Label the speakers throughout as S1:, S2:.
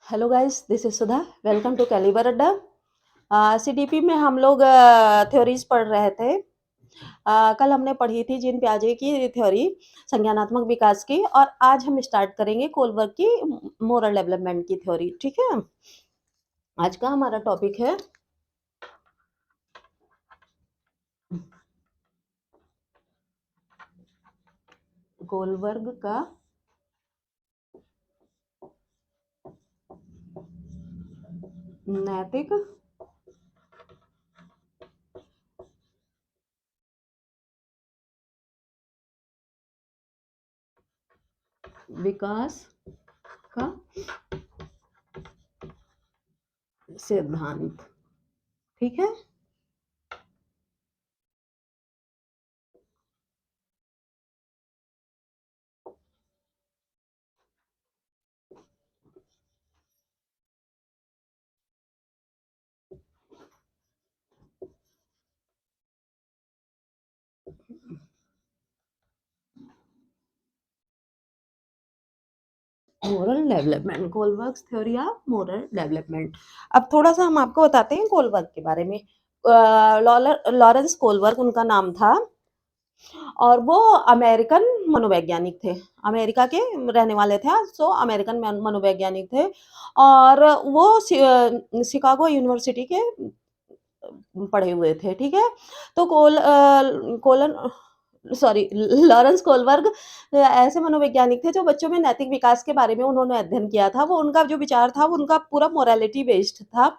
S1: Hello guys, this is Sudha. Welcome to Caliber Adda. CDP में हम लोग थ्योरीज पढ़ रहे थे। कल हमने पढ़ी थी जीन पियाजे की थ्योरी, संज्ञानात्मक विकास की, और आज हम स्टार्ट करेंगे कोलबर्ग की मोरल डेवलपमेंट की थ्योरी। ठीक है, आज का हमारा टॉपिक है कोलबर्ग का नैतिक विकास का सिद्धांत। ठीक है, moral development, Kohlberg's theory of moral development. अब थोड़ा सा हम आपको बताते हैं कोलबर्ग के बारे में। लॉरेंस कोलबर्ग उनका नाम था, और वो अमेरिकन मनोवैज्ञानिक थे। अमेरिका के रहने वाले थे, सो अमेरिकन मनोवैज्ञानिक थे। और वो शिकागो यूनिवर्सिटी के पढ़े हुए थे। ठीक है, तो कोलन सॉरी लॉरेंस कोलबर्ग ऐसे मनोवैज्ञानिक थे जो बच्चों में नैतिक विकास के बारे में उन्होंने अध्ययन किया था। वो उनका जो विचार था वो उनका पूरा मोरालिटी बेस्ड था।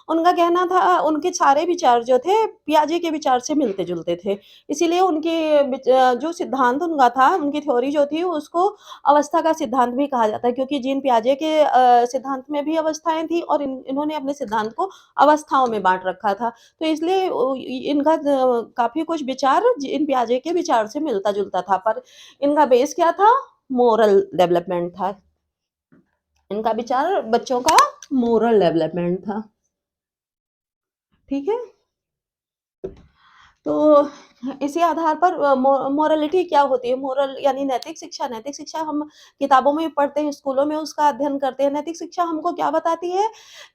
S1: उनका कहना था, उनके सारे विचार जो थे पियाजे के विचार से मिलते जुलते थे। इसीलिए उनकी जो सिद्धांत उनका था, उनकी थ्योरी जो थी उसको अवस्था का सिद्धांत भी कहा जाता है, क्योंकि जीन पियाजे के सिद्धांत में भी अवस्थाएं थी, और इन्होंने अपने सिद्धांत को अवस्थाओं में बांट रखा था। तो इसलिए इनका काफ़ी कुछ विचार इन पियाजे के विचार से मिलता-जुलता था, पर इनका बेस क्या था? मोरल डेवलपमेंट था। इनका विचार बच्चों का मोरल डेवलपमेंट था। ठीक है? तो इसी आधार पर मोरालिटी क्या होती है? मोरल यानी नैतिक शिक्षा। नैतिक शिक्षा हम किताबों में पढ़ते हैं, स्कूलों में उसका अध्ययन करते हैं। नैतिक शिक्षा हमको क्या बताती है?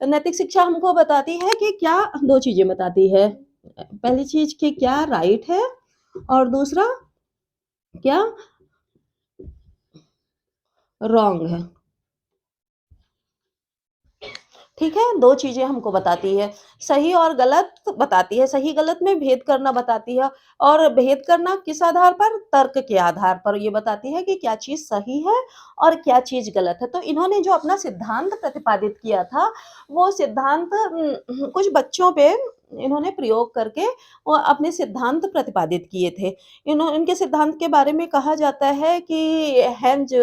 S1: नैतिक शिक्षा हमको बताती है कि क्या 2 चीज़ें बताती है। पहली चीज़ कि क्या राइट है, और दूसरा क्या रॉन्ग है। ठीक है? 2 चीज़ें हमको बताती है, सही और गलत बताती है, सही गलत में भेद करना बताती है, और भेद करना किस आधार पर? तर्क के आधार पर ये बताती है कि क्या चीज़ सही है और क्या चीज़ गलत है। तो इन्होंने जो अपना सिद्धांत प्रतिपादित किया था, वो सिद्धांत कुछ बच्चों पे इन्होंने प्रयोग करके वो अपने सिद्धांत प्रतिपादित किए थे। इनके सिद्धांत के बारे में कहा जाता है कि हेंज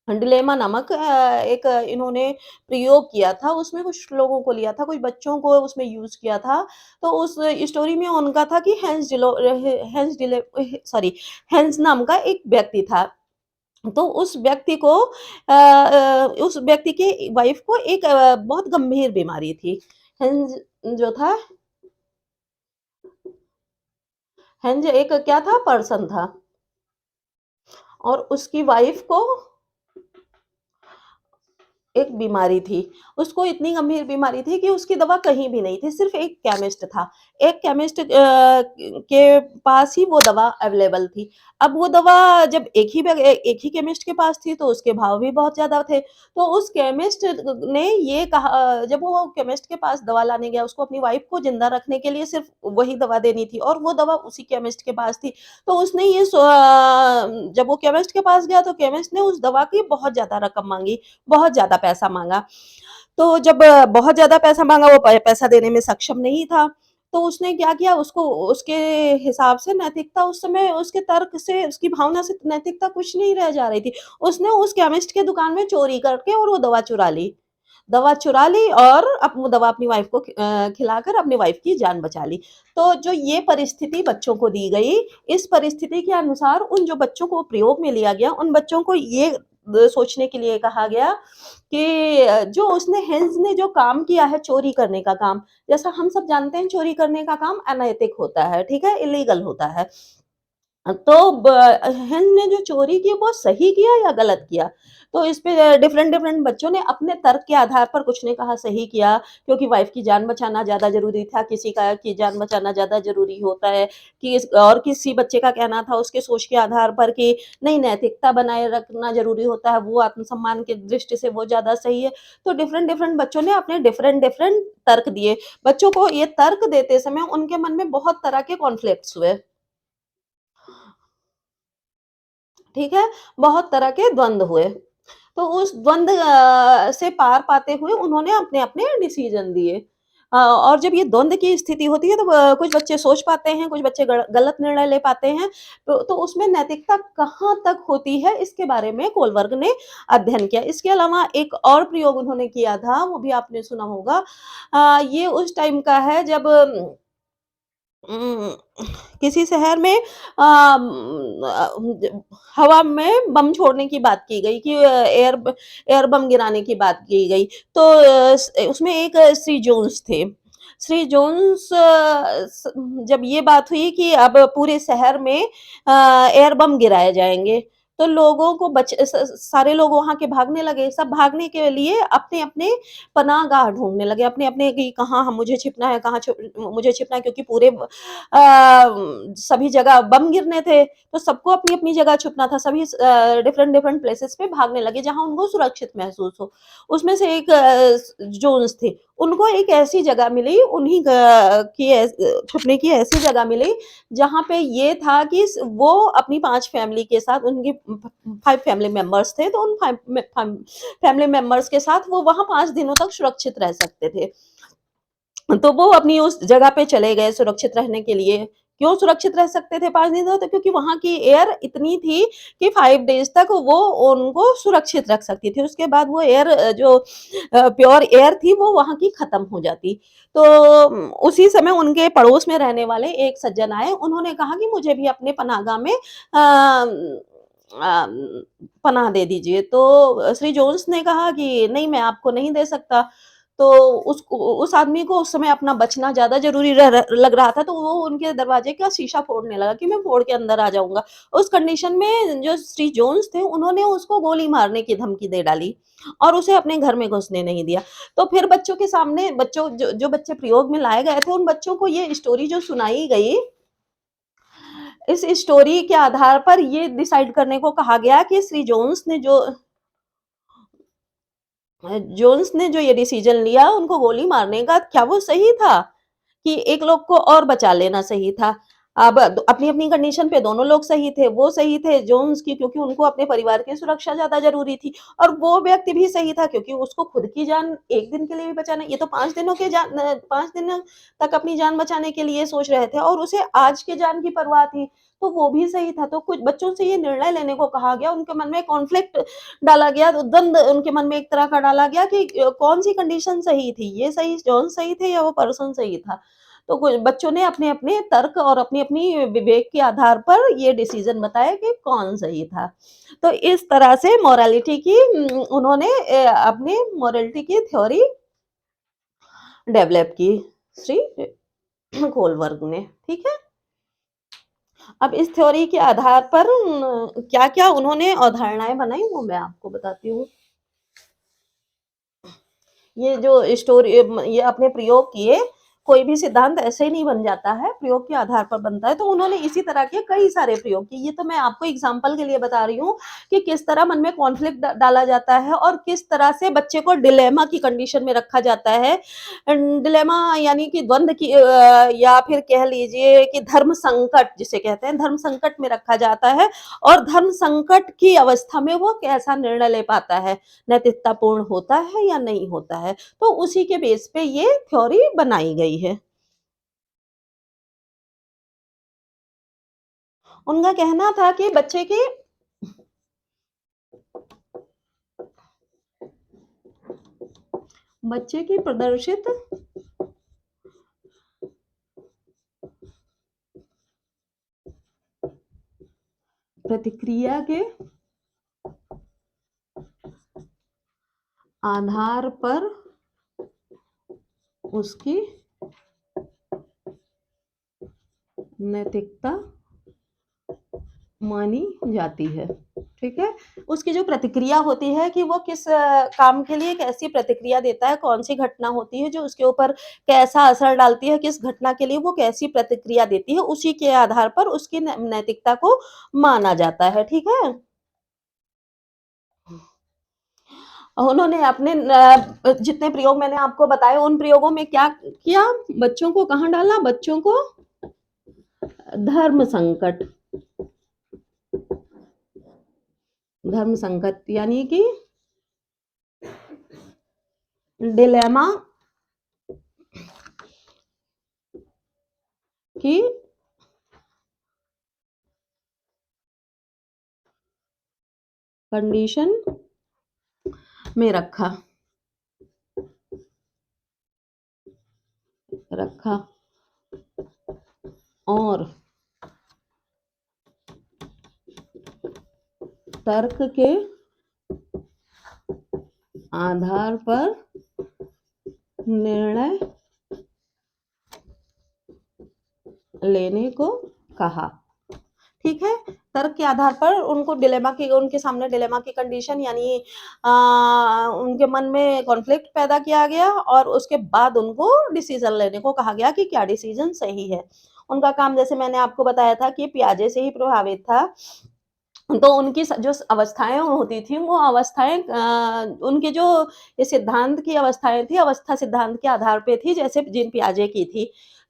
S1: डिलेमा नामक एक इन्होंने प्रयोग किया था, उसमें कुछ लोगों को लिया था, कुछ बच्चों को उसमें यूज़ किया था। तो उस स्टोरी में उनका था कि हेंस डिले सॉरी हेंस नाम का एक व्यक्ति था। तो उस व्यक्ति की वाइफ़ को एक बहुत गंभीर बीमारी थी। हेंज जो था हेंज एक क्या था? पर्सन था, और उसकी वाइफ़ को एक बीमारी थी। उसको इतनी गंभीर बीमारी थी कि उसकी दवा कहीं भी नहीं थी, सिर्फ़ एक केमिस्ट था। एक केमिस्ट के पास ही वो दवा अवेलेबल थी। अब वो दवा जब एक ही केमिस्ट के पास थी, तो उसके भाव भी बहुत ज़्यादा थे। तो उस केमिस्ट ने ये कहा, जब वो केमिस्ट के पास दवा लाने गया, उसको अपनी वाइफ़ को ज़िंदा रखने के लिए सिर्फ़ वही दवा देनी थी, और वो दवा उसी केमिस्ट के पास थी। तो उसने जब वो केमिस्ट के पास गया, तो केमिस्ट ने उस दवा की बहुत ज़्यादा रकम माँगी। बहुत ज़्यादा पैसा माँगा। तो जब बहुत ज़्यादा पैसा माँगा, वो पैसा देने में सक्षम नहीं था। तो उसने क्या किया, उसको उसके हिसाब से नैतिकता उस समय उसके तर्क से, उसकी भावना से नैतिकता कुछ नहीं रह जा रही थी। उसने उस केमिस्ट के दुकान में चोरी करके और वो दवा चुरा ली। दवा चुरा ली और वो दवा अपनी वाइफ़ को खिलाकर अपनी वाइफ़ की जान बचा ली। तो जो ये परिस्थिति बच्चों को दी गई, इस परिस्थिति के अनुसार उन जो बच्चों को प्रयोग में लिया गया, उन बच्चों को ये सोचने के लिए कहा गया कि जो उसने हेन्स ने जो काम किया है, चोरी करने का काम, जैसा हम सब जानते हैं चोरी करने का काम अनैतिक होता है, ठीक है? इल्लीगल होता है। तो हिंद ने जो चोरी की वो सही किया या गलत किया? तो इस पे डिफरेंट डिफरेंट बच्चों ने अपने तर्क के आधार पर कुछ ने कहा सही किया क्योंकि वाइफ की जान बचाना ज़्यादा ज़रूरी था, किसी का की जान बचाना ज़्यादा ज़रूरी होता है कि इस और किसी बच्चे का कहना था उसके सोच के आधार पर कि नहीं नैतिकता बनाए रखना ज़रूरी होता है, वो आत्मसम्मान की दृष्टि से वो ज़्यादा सही है। तो डिफरेंट डिफरेंट बच्चों ने अपने डिफरेंट डिफरेंट तर्क दिए। बच्चों को ये तर्क देते समय उनके मन में बहुत तरह के कॉन्फ्लिक्ट्स हुए। ठीक है? बहुत तरह के द्वंद्व हुए। तो उस द्वंद्व से पार पाते हुए उन्होंने अपने-अपने डिसीज़न दिए। और जब ये द्वंद्व की स्थिति होती है तो कुछ बच्चे सोच पाते हैं, कुछ बच्चे गलत निर्णय ले पाते हैं। तो उसमें नैतिकता कहाँ तक होती है इसके बारे में कोलबर्ग ने अध्ययन किया। इसके अलावा एक और प्रयोग उन्होंने किया था, वो भी आपने सुना होगा। ये उस टाइम का है जब उम, किसी शहर में हवा में बम छोड़ने की बात की गई कि एयर बम गिराने की बात की गई। तो उसमें एक श्री जोन्स थे। श्री जोन्स जब ये बात हुई कि अब पूरे शहर में एयर बम गिराए जाएँगे, तो लोगों को सारे लोग वहाँ के भागने लगे। सब भागने के लिए अपने-अपने पनाहगाह ढूँढने लगे, अपने-अपने कि कहाँ हम मुझे छिपना है, कहाँ छुप मुझे छिपना है क्योंकि पूरे सभी जगह बम गिरने थे, तो सबको अपनी-अपनी जगह छुपना था। सभी डिफरेंट डिफरेंट प्लेसेस पे भागने लगे जहाँ उनको सुरक्षित महसूस हो। उसमें से एक जोन्स थे, उनको एक ऐसी जगह मिली, उन्हीं की छुपने की ऐसी जगह मिली, जहाँ पे ये था कि वो अपनी 5 फैमिली के साथ उनकी 5 फैमिली मेंबर्स थे, तो उन 5 फैमिली मेंबर्स के साथ वो वहाँ 5 दिनों तक सुरक्षित रह सकते थे। तो वो अपनी उस जगह पे चले गए सुरक्षित रहने के लिए। क्यों सुरक्षित रह सकते थे 5 दिन तक? तो क्योंकि वहाँ की एयर इतनी थी कि 5 डेज़ तक वो उनको सुरक्षित रख सकती थी। उसके बाद वो एयर जो प्योर एयर थी वो वहाँ की खत्म हो जाती। तो उसी समय उनके पड़ोस में रहने वाले एक सज्जन आए, उन्होंने कहा कि मुझे भी अपने पनाहगाह में पनाह दे दीजिए। तो श्री जोन्स ने कहा कि नहीं मैं आपको नहीं दे सकता। तो उस आदमी को उस समय अपना बचना ज़्यादा ज़रूरी लग रहा था, तो वो उनके दरवाज़े का शीशा फोड़ने लगा कि मैं फोड़ के अंदर आ जाऊँगा। उस कंडीशन में जो श्री जोन्स थे, उन्होंने उसको गोली मारने की धमकी दे डाली और उसे अपने घर में घुसने नहीं दिया। तो फिर बच्चों के सामने बच्चों जो बच्चे प्रयोग में लाए गए थे, उन बच्चों को ये स्टोरी जो सुनाई गई, इस स्टोरी के आधार पर ये डिसाइड करने को कहा गया कि श्री जोन्स ने जो ये डिसीजन लिया उनको गोली मारने का, क्या वो सही था? कि एक लोग को और बचा लेना सही था। अब अपनी-अपनी कंडीशन पे दोनों लोग सही थे। वो सही थे जोन्स की क्योंकि उनको अपने परिवार की सुरक्षा ज़्यादा ज़रूरी थी और वो व्यक्ति भी सही था क्योंकि उसको खुद की जान 1 दिन के लिए भी बचाना ये तो 5 दिन तक अपनी जान बचाने के लिए सोच रहे थे और उसे आज के जान की परवाह थी, तो वो भी सही था। तो कुछ बच्चों से ये निर्णय लेने को कहा गया, उनके मन में कॉन्फ्लिक्ट डाला गया, तो द्वंद उनके मन में एक तरह का डाला गया कि कौन-सी कंडीशन सही थी, ये सही जॉन सही थे या वो पर्सन सही था। तो कुछ बच्चों ने अपने-अपने तर्क और अपनी-अपनी विवेक के आधार पर ये डिसीज़न बताया कि कौन सही था। तो इस तरह से मोरालिटी की उन्होंने अपनी मोरालिटी की थ्योरी डेवलप की श्री कोलबर्ग ने, ठीक है? अब इस थ्योरी के आधार पर क्या-क्या उन्होंने अवधारणाएँ बनाई वो मैं आपको बताती हूँ। ये जो ये आपने प्रयोग किए, कोई भी सिद्धांत ऐसे ही नहीं बन जाता है, प्रयोग के आधार पर बनता है। तो उन्होंने इसी तरह के कई सारे प्रयोग किए। ये तो मैं आपको एग्ज़ाम्पल के लिए बता रही हूँ कि किस तरह मन में कॉन्फ्लिक्ट डाला जाता है और किस तरह से बच्चे को डिलेमा की कंडीशन में रखा जाता है। डिलेमा यानी कि द्वंद की या फिर कह लीजिए कि धर्म संकट जिसे कहते हैं, धर्म संकट में रखा जाता है और धर्म संकट की अवस्था में वो कैसा निर्णय ले पाता है। नैतिकतापूर्ण होता है या नहीं होता है। तो उसी के बेस पे ये थ्योरी बनाई गई है। उनका कहना था कि बच्चे की प्रदर्शित प्रतिक्रिया के आधार पर उसकी नैतिकता मानी जाती है। ठीक है? उसकी जो प्रतिक्रिया होती है कि वो किस काम के लिए कैसी प्रतिक्रिया देता है, कौन-सी घटना होती है जो उसके ऊपर कैसा असर डालती है, किस घटना के लिए वो कैसी प्रतिक्रिया देती है, उसी के आधार पर उसकी नैतिकता को माना जाता है। ठीक है? उन्होंने अपने जितने प्रयोग मैंने आपको बताए उन प्रयोगों में क्या किया? बच्चों को कहाँ डाला? बच्चों को धर्म संकट धर्म संकट यानी कि डिलेमा की कंडीशन में रखा और तर्क के आधार पर निर्णय लेने को कहा। ठीक है? तर्क के आधार पर उनके सामने डिलेमा की कंडीशन यानी उनके मन में कॉन्फ्लिक्ट पैदा किया गया और उसके बाद उनको डिसीजन लेने को कहा गया कि क्या डिसीजन सही है। उनका काम जैसे मैंने आपको बताया था कि पियाजे से ही प्रभावित था। तो उनकी जो अवस्थाएँ होती थी, वो अवस्थाएँ उनके जो ये सिद्धांत की अवस्थाएँ थी, अवस्था सिद्धांत के आधार पे थी, जैसे जीन पियाजे की थी।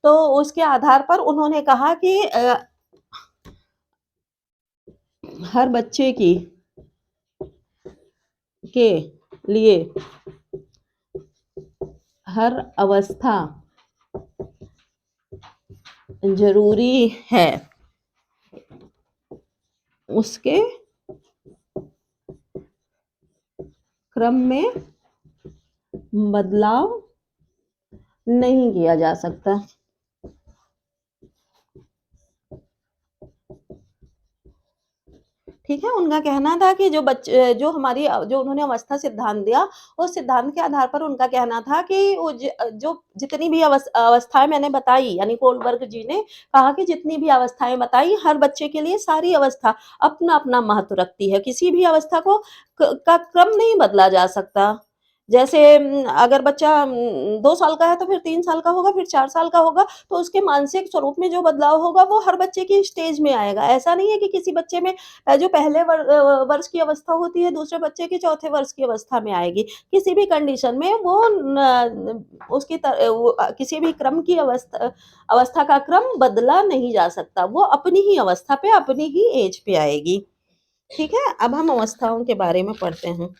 S1: तो उसके आधार पर उन्होंने कहा कि हर बच्चे की के लिए हर अवस्था ज़रूरी है। उसके क्रम में बदलाव नहीं किया जा सकता। ठीक है? उनका कहना था कि जो उन्होंने अवस्था सिद्धांत दिया, उस सिद्धांत के आधार पर उनका कहना था कि जो जितनी भी अवस्थाएँ मैंने बताई, यानी कोलबर्ग जी ने कहा कि जितनी भी अवस्थाएँ बताई, हर बच्चे के लिए सारी अवस्था अपना-अपना महत्व रखती है। किसी भी अवस्था को का क्रम नहीं बदला जा सकता। जैसे अगर बच्चा 2 साल का है, तो फिर 3 साल का होगा, फिर 4 साल का होगा, तो उसके मानसिक स्वरूप में जो बदलाव होगा, वो हर बच्चे की स्टेज में आएगा। ऐसा नहीं है कि किसी बच्चे में जो पहले वर्ष की अवस्था होती है, दूसरे बच्चे की चौथे वर्ष की अवस्था में आएगी। किसी भी कंडीशन में वो किसी भी क्रम की अवस्था का क्रम बदला नहीं जा सकता। वो अपनी ही अवस्था पे, अपनी ही एज पे आएगी। ठीक है? अब हम अवस्थाओं के बारे में पढ़ते हैं।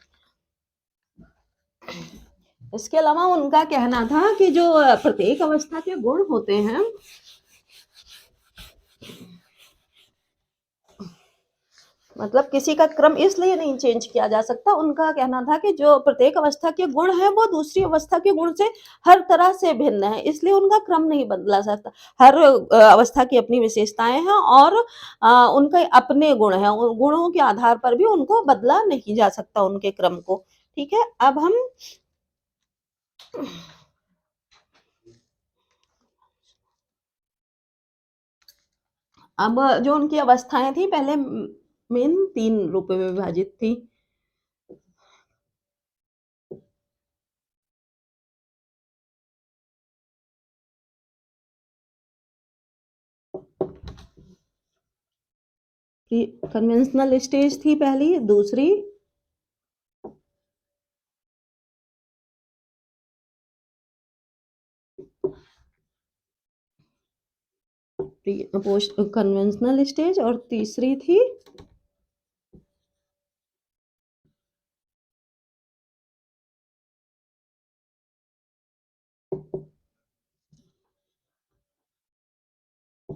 S1: इसके अलावा उनका कहना था कि जो प्रत्येक अवस्था के गुण होते हैं, मतलब किसी का क्रम इसलिए नहीं चेंज किया जा सकता। उनका कहना था कि जो प्रत्येक अवस्था के गुण हैं, वो दूसरी अवस्था के गुण से हर तरह से भिन्न है, इसलिए उनका क्रम नहीं बदला सकता। हर अवस्था की अपनी विशेषताएँ हैं और उनके अपने गुण हैं। उन गुणों के आधार पर भी उनको बदला नहीं जा सकता उनके क्रम को। ठीक है? अब जो उनकी अवस्थाएँ थी पहले मेन 3 रूपों में विभाजित थी। कि कन्वेंशनल स्टेज थी पहली, दूसरी पोस्ट कन्वेंशनल स्टेज और तीसरी थी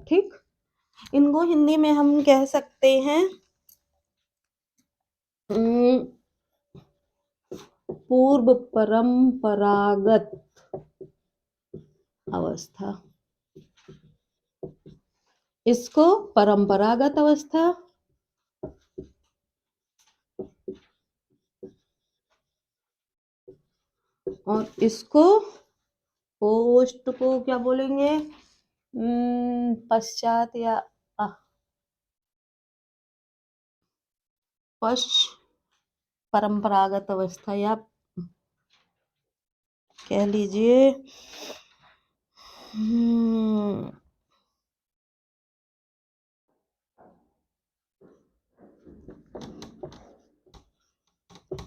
S1: ठीक? इनको हिंदी में हम कह सकते हैं पूर्व परंपरागत अवस्था। इसको परंपरागत अवस्था और इसको पोस्ट को क्या बोलेंगे? पश्चात या पश्च परंपरागत अवस्था या कह लीजिए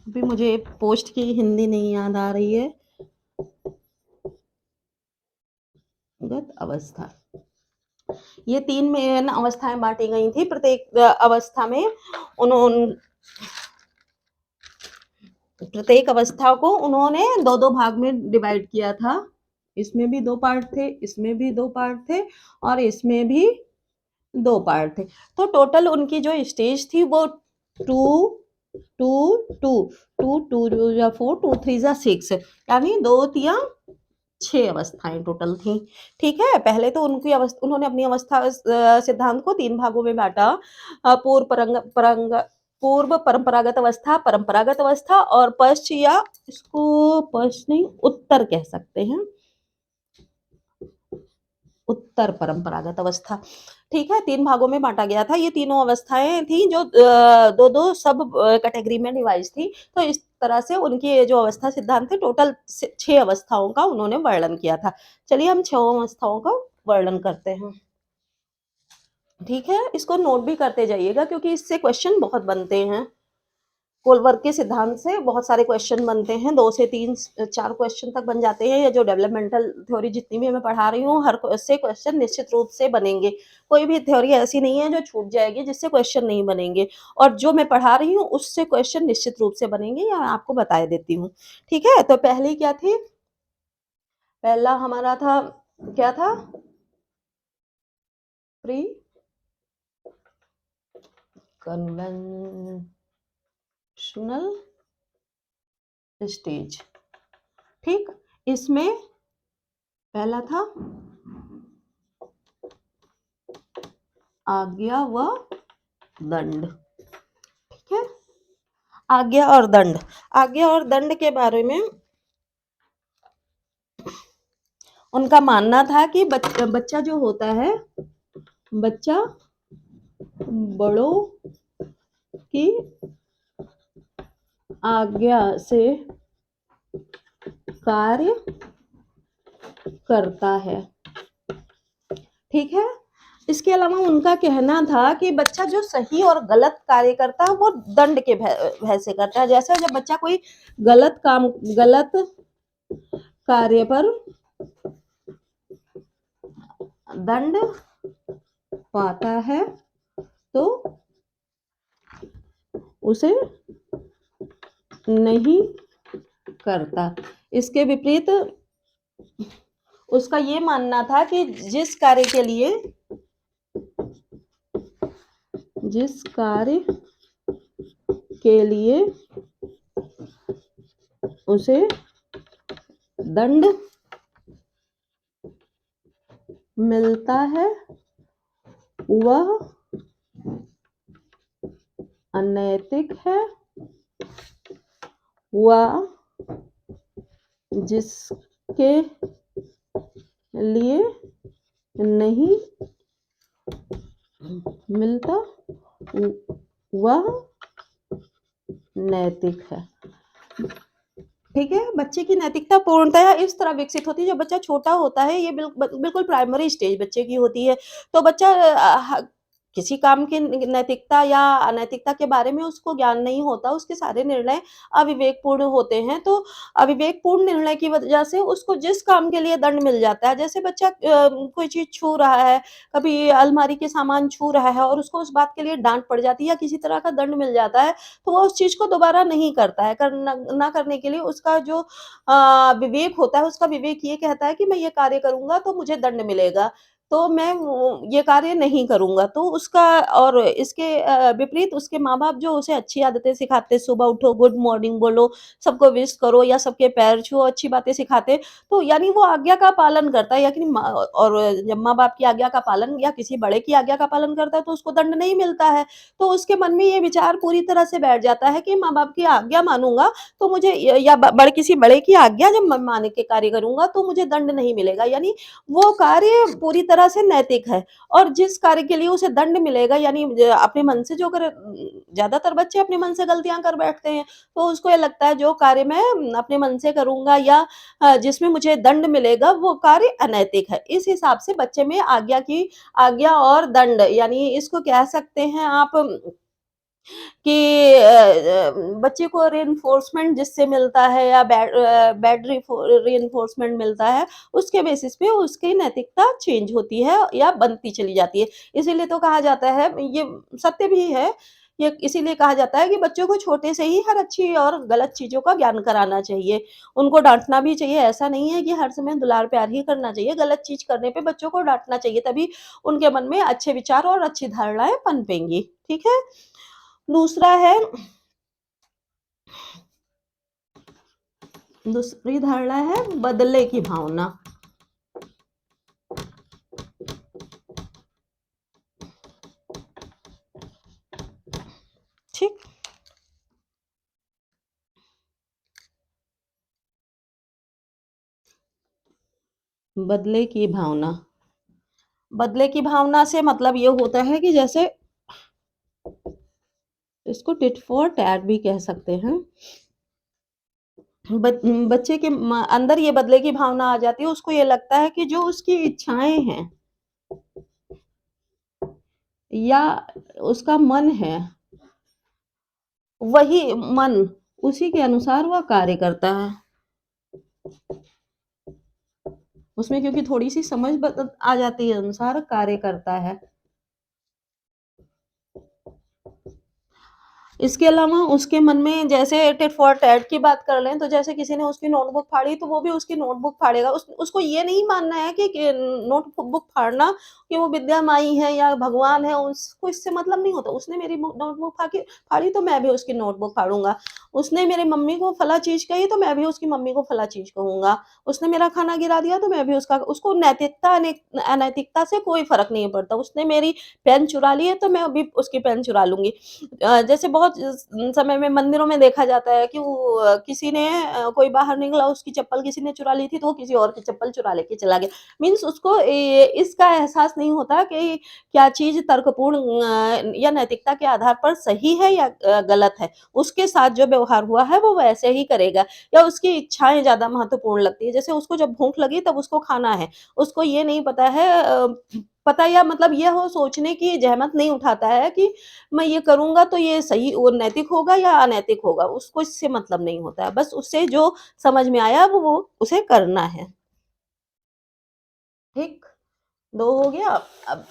S1: अभी मुझे पोस्ट की हिंदी नहीं याद आ रही है। गत अवस्था, ये 3 मेन अवस्थाएं बांटी गई थी। प्रत्येक अवस्था में उन्होंने प्रत्येक अवस्था को उन्होंने 2-2 भाग में डिवाइड किया था। इसमें भी 2 पार्ट थे, इसमें भी 2 पार्ट थे और इसमें भी 2 पार्ट थे। तो टोटल उनकी जो स्टेज थी वो 2 2 2 2 2 या 4 2 3 या 6 यानी 2 या 6 अवस्थाएं टोटल थी। ठीक है, पहले तो उनकी अवस्था उन्होंने अपनी अवस्था सिद्धांत को 3 भागों में बांटा। पूर्व परंपरागत अवस्था और पश्च या इसको पश्च नहीं उत्तर कह सकते हैं, उत्तर परंपरागत अवस्था। ठीक है, 3 भागों में बांटा गया था। ये तीनों अवस्थाएं थी जो 2-2 सब कैटेगरी में डिवाइड थी। तो इस तरह से उनकी जो अवस्था सिद्धांत थे टोटल 6 अवस्थाओं का उन्होंने वर्णन किया था। चलिए हम 6 अवस्थाओं का वर्णन करते हैं। ठीक है, इसको नोट भी करते जाइएगा क्योंकि इससे क्वेश्चन बहुत बनते हैं। कोलवर्ग के सिद्धांत से बहुत सारे क्वेश्चन बनते हैं, 2 से 3 4 क्वेश्चन तक बन जाते हैं। ये जो डेवलपमेंटल थ्योरी जितनी भी मैं पढ़ा रही हूँ, हर से क्वेश्चन निश्चित रूप से बनेंगे। कोई भी थ्योरी ऐसी नहीं है जो छूट जाएगी जिससे क्वेश्चन नहीं बनेंगे, और जो मैं पढ़ा रही हूँ उससे क्वेश्चन निश्चित रूप से बनेंगे, या मैं आपको बता देती हूँ। ठीक है, तो पहली क्या थी? पहला हमारा था, क्या था? Pre conventional stage. ठीक, इसमें पहला था आज्ञा व दंड। ठीक है, आज्ञा और दंड। आज्ञा और दंड के बारे में उनका मानना था कि बच्चा जो होता है, बच्चा बड़ों की आज्ञा से कार्य करता है। ठीक है, इसके अलावा उनका कहना था कि बच्चा जो सही और गलत कार्य करता है वो दंड के भय से करता है। जैसे जब बच्चा कोई गलत कार्य पर दंड पाता है तो उसे नहीं करता। इसके विपरीत उसका ये मानना था कि जिस कार्य के लिए उसे दंड मिलता है वह अनैतिक है, वह जिसके लिए नहीं मिलता वह नैतिक है। ठीक है, बच्चे की नैतिकता पूर्णतः इस तरह विकसित होती है। जब बच्चा छोटा होता है, ये बिल्कुल प्राइमरी स्टेज बच्चे की होती है, तो बच्चा किसी काम की नैतिकता या अनैतिकता के बारे में उसको ज्ञान नहीं होता, उसके सारे निर्णय अविवेकपूर्ण होते हैं। तो अविवेकपूर्ण निर्णय की वजह से उसको जिस काम के लिए दंड मिल जाता है, जैसे बच्चा कोई चीज़ छू रहा है, कभी अलमारी के सामान छू रहा है और उसको उस बात के लिए डाँट पड़ जाती है या किसी तरह का दंड मिल जाता है, तो वो उस चीज़ को दोबारा नहीं करता है। ना करने के लिए उसका जो विवेक होता है, उसका विवेक ये कहता है कि मैं ये कार्य करूँगा तो मुझे दंड मिलेगा, तो मैं वो ये कार्य नहीं करूँगा। तो उसका और इसके विपरीत उसके माँ-बाप जो उसे अच्छी आदतें सिखाते, सुबह उठो, गुड मॉर्निंग बोलो, सबको विश करो या सबके पैर छुओ, अच्छी बातें सिखाते, तो यानी वो आज्ञा का पालन करता है। यानी और जब माँ-बाप की आज्ञा का पालन या किसी बड़े की आज्ञा का पालन करता है, तो उसको दंड नहीं मिलता है। तो उसके मन में ये विचार पूरी तरह से बैठ जाता है कि माँ-बाप की आज्ञा मानूँगा तो मुझे या किसी बड़े की आज्ञा जब मैं मान के कार्य करूँगा तो मुझे दंड नहीं मिलेगा। यानी वो कार्य पूरी तरह तरह से नैतिक है और जिस कार्य के लिए उसे दंड मिलेगा यानी अपने मन से जो करे ज़्यादातर बच्चे अपने मन से गलतियाँ कर बैठते हैं, तो उसको ये लगता है जो कार्य मैं अपने मन से करूँगा या जिसमें मुझे दंड मिलेगा वो कार्य अनैतिक है। इस हिसाब से बच्चे में आज्ञा और दंड यानी इसको कह सकते हैं आप कि बच्चे को रिइंफोर्समेंट जिससे मिलता है या बैड रिइंफोर्समेंट मिलता है, उसके बेसिस पे उसकी नैतिकता चेंज होती है या बनती चली जाती है। इसीलिए तो कहा जाता है ये सत्य भी है, ये इसीलिए कहा जाता है कि बच्चों को छोटे से ही हर अच्छी और गलत चीज़ों का ज्ञान कराना चाहिए। उनको डाँटना भी चाहिए, ऐसा नहीं है कि हर समय दुलार-प्यार ही करना चाहिए, गलत चीज़ करने पे बच्चों को डाँटना चाहिए, तभी उनके मन में अच्छे विचार और अच्छी धारणाएँ पनपेंगी। ठीक है? दूसरा है दूसरी धारणा है बदले की भावना। ठीक? बदले की भावना। बदले की भावना से मतलब ये होता है कि जैसे इसको टिट फॉर टैट भी कह सकते हैं। बच्चे के अंदर ये बदले की भावना आ जाती है, उसको ये लगता है कि जो उसकी इच्छाएँ हैं या उसका मन है, वही मन उसी के अनुसार वह कार्य करता है। उसमें क्योंकि थोड़ी-सी समझ आ जाती है अनुसार कार्य करता है। इसके अलावा उसके मन में जैसे टिट फॉर टैट की बात कर लें, तो जैसे किसी ने उसकी नोटबुक फाड़ी, तो वो भी उसकी नोटबुक फाड़ेगा। उसको ये नहीं मानना है कि नोटबुक फाड़ना कि वो विद्या माई है या भगवान है, उसको इससे मतलब नहीं होता। उसने मेरी नोटबुक फाड़ी तो मैं भी उसकी नोटबुक फाड़ूँगा। उसने मेरी मम्मी को फला चीज़ कही, तो मैं भी उसकी मम्मी को फला चीज़ कहूँगा। उसने मेरा खाना गिरा दिया, तो मैं भी उसको नैतिकता अनैतिकता से कोई फ़र्क नहीं पड़ता। उसने मेरी पेन चुरा ली है, तो मैं भी उसकी पेन चुरा लूँगी। जैसे बहुत समय में मंदिरों में देखा जाता है कि वो किसी ने कोई बाहर निकला उसकी चप्पल किसी ने चुरा ली थी तो वो किसी और की चप्पल चुरा लेके चला गया। मीन्स उसको इसका एहसास नहीं होता कि क्या चीज़ तर्कपूर्ण या नैतिकता के आधार पर सही है या गलत है। उसके साथ जो व्यवहार हुआ है वो वैसे ही करेगा या उसकी इच्छाएँ ज़्यादा महत्वपूर्ण लगती है। जैसे उसको जब भूख लगी तब उसको खाना है। उसको ये नहीं पता है पता या मतलब ये हो सोचने की ज़हमत नहीं उठाता है कि मैं ये करूँगा तो ये सही वो नैतिक होगा या अनैतिक होगा, उसको इससे मतलब नहीं होता है। बस उसे जो समझ में आया वो उसे करना है। ठीक? 2 हो गया। अब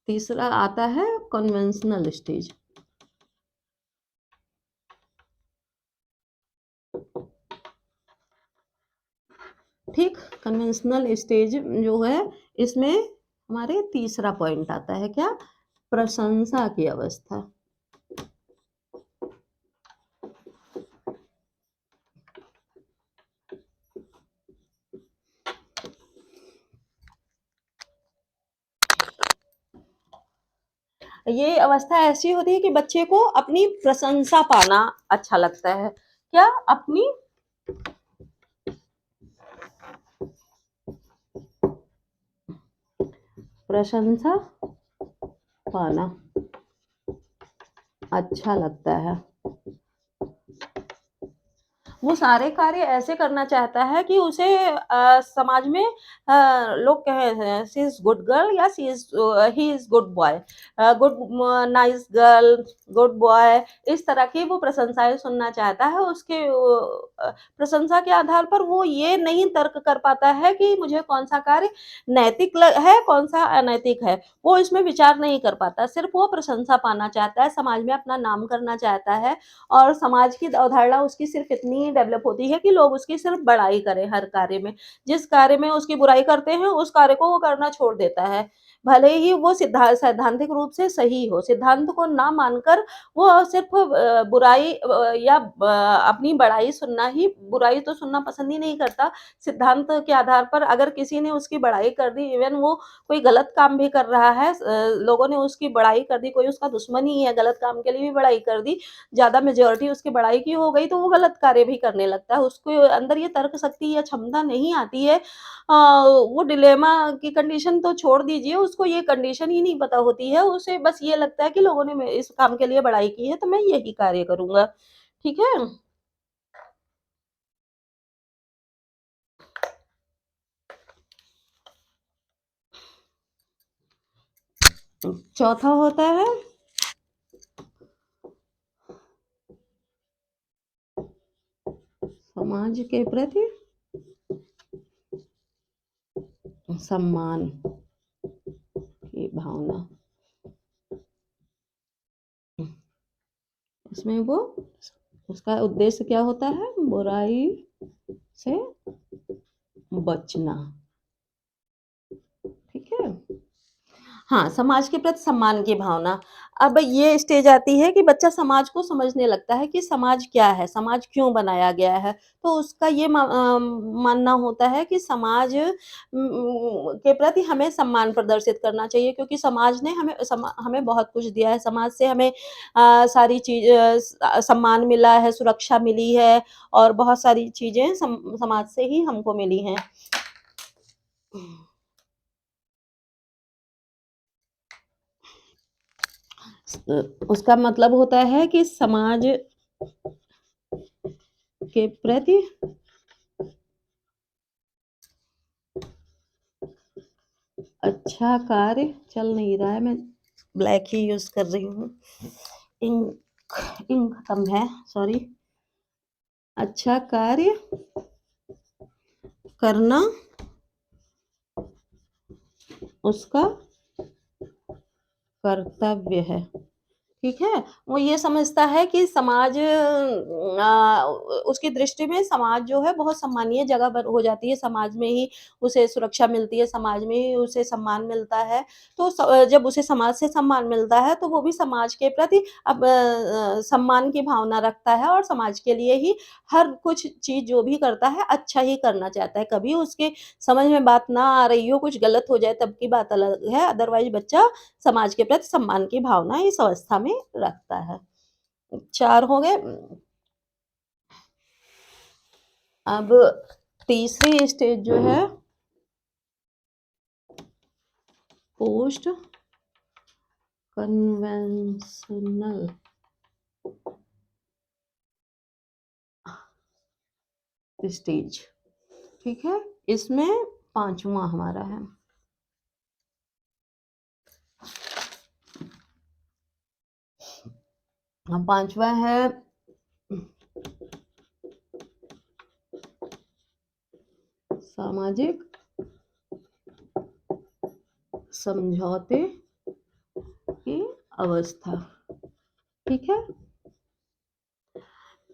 S1: तीसरा आता है कन्वेंशनल स्टेज। ठीक? कन्वेंशनल स्टेज जो है इसमें हमारे तीसरा पॉइंट आता है क्या? प्रशंसा की अवस्था। ये अवस्था ऐसी होती है कि बच्चे को अपनी प्रशंसा पाना अच्छा लगता है। क्या? अपनी प्रशंसा पाना अच्छा लगता है। वो सारे कार्य ऐसे करना चाहता है कि उसे समाज में लोग कहें शी इज़ गुड गर्ल या he is good boy. Good nice girl, good boy इस तरह की वो प्रशंसाएँ सुनना चाहता है। उसके प्रशंसा के आधार पर वो ये नहीं तर्क कर पाता है कि मुझे कौन-सा कार्य नैतिक है, कौन-सा अनैतिक है। वो इसमें विचार नहीं कर पाता। सिर्फ़ वो प्रशंसा पाना चाहता है, समाज में अपना नाम करना चाहता है और समाज की अवधारणा उसकी सिर्फ़ इतनी ही डेवलप होती है कि लोग उसकी सिर्फ़ बड़ाई करें हर कार्य में। जिस कार्य में उसकी बुराई करते हैं, उस कार्य को वो करना छोड़ देता है। भले ही वो सैद्धांतिक रूप से सही हो, सिद्धांत को ना मानकर वो सिर्फ़ बुराई या अपनी बड़ाई सुनना ही बुराई तो सुनना पसंद ही नहीं करता। सिद्धांत के आधार पर अगर किसी ने उसकी बड़ाई कर दी, इवन वो कोई गलत काम भी कर रहा है, लोगों ने उसकी बड़ाई कर दी, कोई उसका दुश्मन ही है, गलत काम के लिए भी बड़ाई कर दी, ज़्यादा मेजॉरिटी उसकी बड़ाई की हो गई, तो वो गलत कार्य भी करने लगता है। उसके अंदर ये तर्क शक्ति या क्षमता नहीं आती है, वो डिलेमा की कंडीशन तो छोड़ दीजिए, उसको ये कंडीशन ही नहीं पता होती है, उसे बस ये लगता है कि लोगों ने इस काम के लिए बड़ाई की है, तो मैं यही कार्य करूँगा। ठीक है? चौथा होता है समाज के प्रति सम्मान की भावना। इसमें वो उसका उद्देश्य क्या होता है? बुराई से बचना। ठीक है? हाँ, समाज के प्रति सम्मान की भावना। अब ये स्टेज आती है कि बच्चा समाज को समझने लगता है कि समाज क्या है? समाज क्यों बनाया गया है? तो उसका ये मानना होता है कि समाज के प्रति हमें सम्मान प्रदर्शित करना चाहिए, क्योंकि समाज ने हमें बहुत कुछ दिया है। समाज से हमें सारी सम्मान मिला है, सुरक्षा मिली है और बहुत सारी चीज़ें समाज से ही हमको मिली हैं। उसका मतलब होता है कि समाज के प्रति अच्छा कार्य चल नहीं रहा है, मैं ब्लैक ही यूज़ कर रही हूँ। इंक इंक कम है, सॉरी। अच्छा कार्य करना उसका कर्तव्य है। ठीक है? वो ये समझता है कि समाज उसकी दृष्टि में समाज जो है बहुत सम्मानीय जगह पर हो जाती है, समाज में ही उसे सुरक्षा मिलती है, समाज में ही उसे सम्मान मिलता है। तो जब उसे समाज से सम्मान मिलता है, तो वो भी समाज के प्रति अब सम्मान की भावना रखता है और समाज के लिए ही हर कुछ चीज़ जो भी करता है, अच्छा ही करना चाहता है। कभी उसके समझ में बात ना आ रही हो, कुछ गलत हो जाए तब की बात अलग है, अदरवाइज़ बच्चा समाज के प्रति सम्मान की भावना इस अवस्था में रखता है। 4 हो गए। अब तीसरी स्टेज जो है पोस्ट कन्वेंशनल स्टेज। ठीक है? इसमें 5वां हमारा है। हाँ, 5वां है सामाजिक समझौते की अवस्था। ठीक है?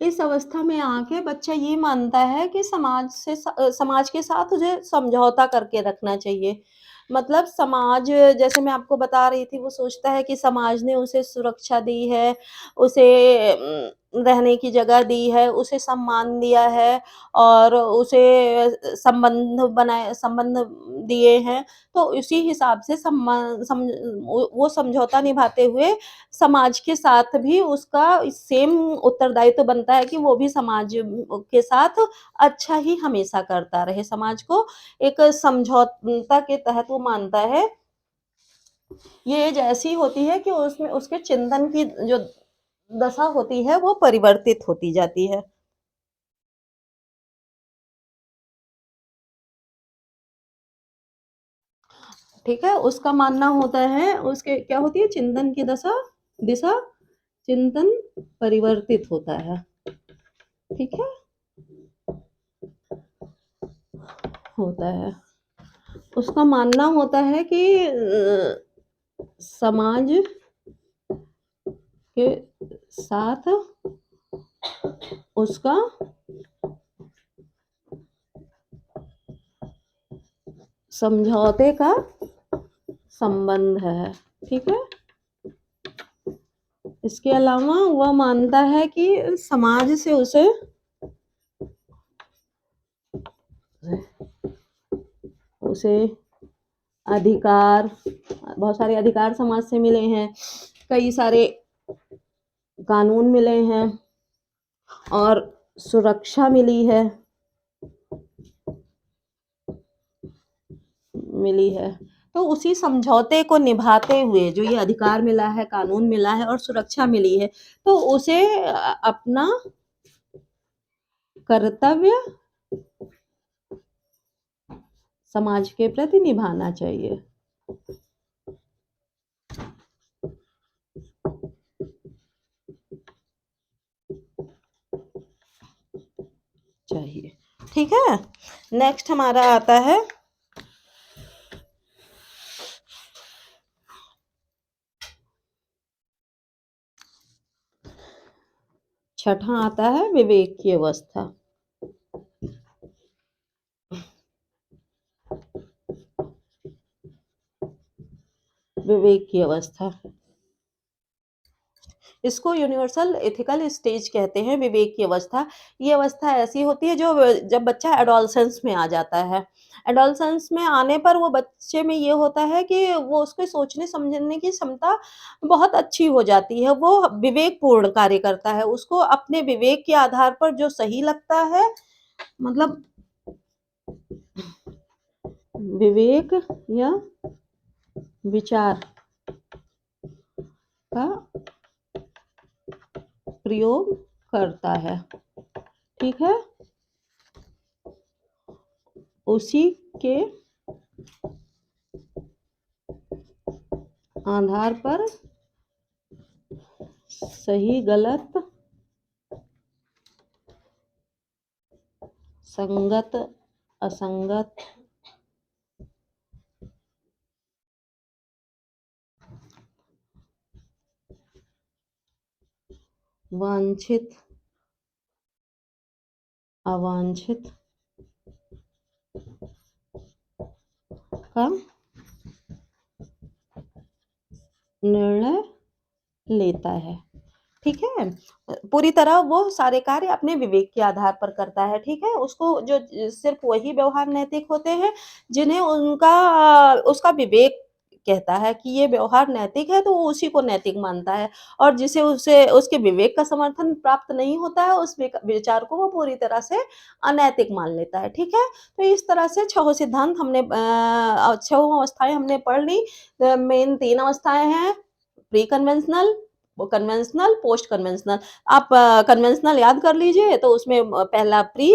S1: इस अवस्था में आके बच्चा ये मानता है कि समाज के साथ उसे समझौता करके रखना चाहिए। मतलब समाज, जैसे मैं आपको बता रही थी, वो सोचता है कि समाज ने उसे सुरक्षा दी है, उसे रहने की जगह दी है, उसे सम्मान दिया है और उसे संबंध दिए हैं। तो उसी हिसाब से वो समझौता निभाते हुए समाज के साथ भी उसका सेम उत्तरदायित्व बनता है कि वो भी समाज के साथ अच्छा ही हमेशा करता रहे। समाज को एक समझौता के तहत वो मानता है। ये एज ऐसी होती है कि उसमें उसके चिंतन की जो दशा होती है वो परिवर्तित होती जाती है। ठीक है? उसका मानना होता है, उसके क्या होती है, चिंतन की दिशा चिंतन परिवर्तित होता है। ठीक है? होता है। उसका मानना होता है कि समाज के साथ उसका समझौते का संबंध है, ठीक है? इसके अलावा वह मानता है कि समाज से उसे अधिकार बहुत सारे अधिकार समाज से मिले हैं, कई सारे कानून मिले हैं और सुरक्षा मिली है। तो उसी समझौते को निभाते हुए जो ये अधिकार मिला है, कानून मिला है और सुरक्षा मिली है, तो उसे अपना कर्तव्य समाज के प्रति निभाना चाहिए। चाहिए, ठीक है? नेक्स्ट हमारा आता है छठा आता है विवेक की अवस्था। विवेक की अवस्था, इसको यूनिवर्सल एथिकल स्टेज कहते हैं, विवेक की अवस्था। ये अवस्था ऐसी होती है जो जब बच्चा एडोलसेंस में आ जाता है। एडोलसेंस में आने पर वो बच्चे में ये होता है कि वो उसको सोचने समझने की क्षमता बहुत अच्छी हो जाती है। वो विवेकपूर्ण कार्य करता है। उसको अपने विवेक के आधार पर जो सही लगता है, मतलब विवेक या विचार का प्रयोग करता है, ठीक है? उसी के आधार पर सही गलत, संगत असंगत, वांछित अवांछित का निर्णय लेता है, ठीक है? पूरी तरह वो सारे कार्य अपने विवेक के आधार पर करता है, ठीक है? उसको जो सिर्फ वही व्यवहार नैतिक होते हैं जिन्हें उसका विवेक कहता है कि ये व्यवहार नैतिक है, तो वो उसी को नैतिक मानता है और जिसे उसे उसके विवेक का समर्थन प्राप्त नहीं होता है, उस विचार को वो पूरी तरह से अनैतिक मान लेता है, ठीक है? तो इस तरह से छहों सिद्धांत हमने छहों अवस्थाएँ हमने पढ़ ली। मेन 3 अवस्थाएँ हैं, pre conventional, conventional, post conventional. आप कन्वेंशनल याद कर लीजिए, तो उसमें पहला प्री,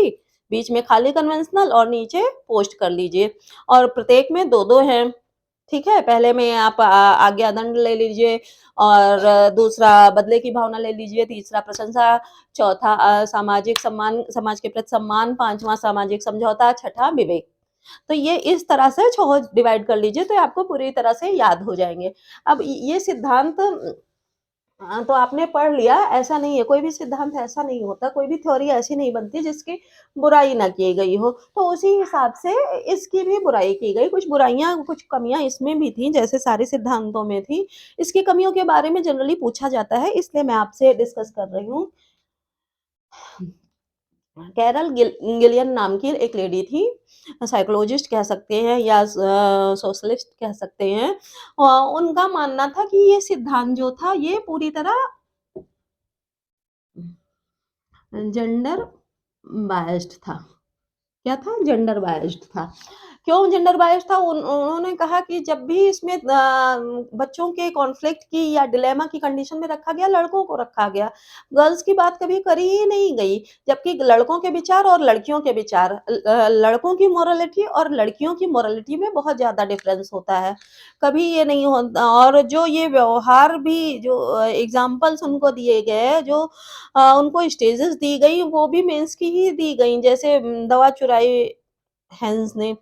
S1: बीच में खाली कन्वेंशनल और नीचे पोस्ट कर लीजिए और प्रत्येक में 2-2 हैं, ठीक है? पहले में आप आज्ञा-दंड ले लीजिए और दूसरा बदले की भावना ले लीजिए, तीसरा प्रशंसा, चौथा सामाजिक सम्मान, समाज के प्रति सम्मान, 5वां सामाजिक समझौता, छठा विवेक। तो ये इस तरह से छहो डिवाइड कर लीजिए तो आपको पूरी तरह से याद हो जाएँगे। अब ये सिद्धांत तो आपने पढ़ लिया, ऐसा नहीं है, कोई भी सिद्धांत ऐसा नहीं होता, कोई भी थ्योरी ऐसी नहीं बनती जिसकी बुराई ना की गई हो। तो उसी हिसाब से इसकी भी बुराई की गई, कुछ बुराइयाँ, कुछ कमियाँ इसमें भी थी, जैसे सारे सिद्धांतों में थी। इसकी कमियों के बारे में जनरली पूछा जाता है, इसलिए मैं आपसे डिस्कस कर रही हूँ। कैरल गिलियन नाम की एक लेडी थी, साइकोलॉजिस्ट कह सकते हैं या सोशलिस्ट कह सकते हैं। उनका मानना था कि ये सिद्धांत जो था ये पूरी तरह जेंडर बायस्ड था। क्या था? जेंडर बायस्ड था। क्यों जेंडर बायस्ड था? उन्होंने कहा कि जब भी इसमें बच्चों के कॉन्फ्लिक्ट की या डिलेमा की कंडीशन में रखा गया, लड़कों को रखा गया। गर्ल्स की बात कभी करी ही नहीं गई, जबकि लड़कों के विचार और लड़कियों के विचार, लड़कों की मोरालिटी और लड़कियों की मोरालिटी में बहुत ज़्यादा डिफरेंस होता है। कभी ये नहीं होता और जो ये व्यवहार भी जो एग्ज़ाम्पल्स उनको दिए गए, जो उनको स्टेजेस दी गई, वो भी मेंस की ही दी गई। जैसे दवा चुराई हेन्स ने,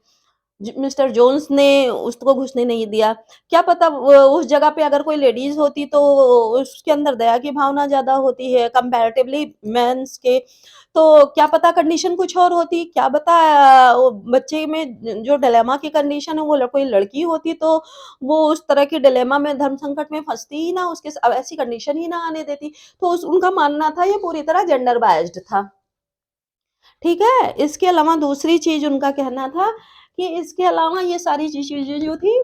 S1: मिस्टर जोन्स ने उसको घुसने नहीं दिया। क्या पता उस जगह पे अगर कोई लेडीज़ होती तो उसके अंदर दया की भावना ज़्यादा होती है कंपैरेटिवली मेंस के, तो क्या पता कंडीशन कुछ और होती, क्या पता वो बच्चे में जो डिलेमा की कंडीशन है वो कोई लड़की होती तो वो उस तरह के डिलेमा में धर्म संकट में फँसती ही ना, उसके ऐसी कंडीशन ही ना आने देती। तो उनका मानना था ये पूरी तरह जेंडर बायस्ड था। ठीक है? इसके अलावा दूसरी चीज़ उनका कहना था कि इसके अलावा ये सारी चीज़ें जो थी।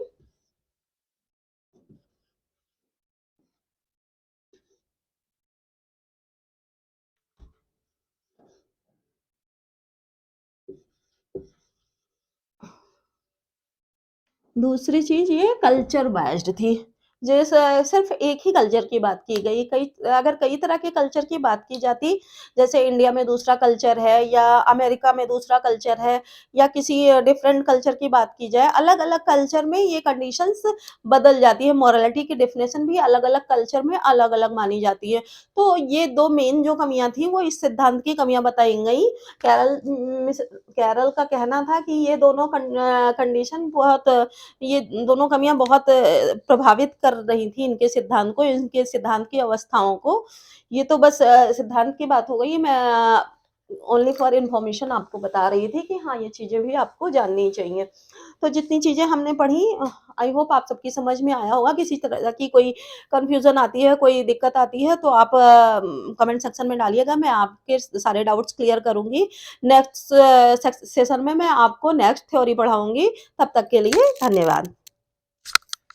S1: दूसरी चीज़ ये कल्चर बेस्ड थी। जैसे सिर्फ़ एक ही कल्चर की बात की गई, अगर कई तरह के कल्चर की बात की जाती, जैसे इंडिया में दूसरा कल्चर है या अमेरिका में दूसरा कल्चर है या किसी डिफरेंट कल्चर की बात की जाए, अलग-अलग कल्चर में ये कंडीशंस बदल जाती है, मोरालिटी की डेफ़िनेशन भी अलग-अलग कल्चर में अलग-अलग मानी जाती है। तो ये 2 मेन जो कमियाँ थी, वो इस सिद्धांत की कमियाँ बताई गई। मिस कैरल का कहना था कि ये दोनों कंडीशन बहुत ये दोनों कमियाँ बहुत प्रभावित कर रही थी इनके सिद्धांत को, इनके सिद्धांत की अवस्थाओं को। ये तो बस सिद्धांत की बात हो गई, मैं ओनली फॉर इन्फॉर्मेशन आपको बता रही थी कि हाँ, ये चीज़ें भी आपको जाननी चाहिए। तो जितनी चीज़ें हमने पढ़ी आई होप आप सबकी समझ में आया होगा, किसी तरह की कोई कन्फ्यूज़न आती है, कोई दिक्कत आती है तो आप कमेंट सेक्शन में डालिएगा, मैं आपके सारे डाउट्स क्लियर करूँगी। नेक्स्ट सेशन में मैं आपको नेक्स्ट थ्योरी पढ़ाऊँगी, तब तक के लिए धन्यवाद।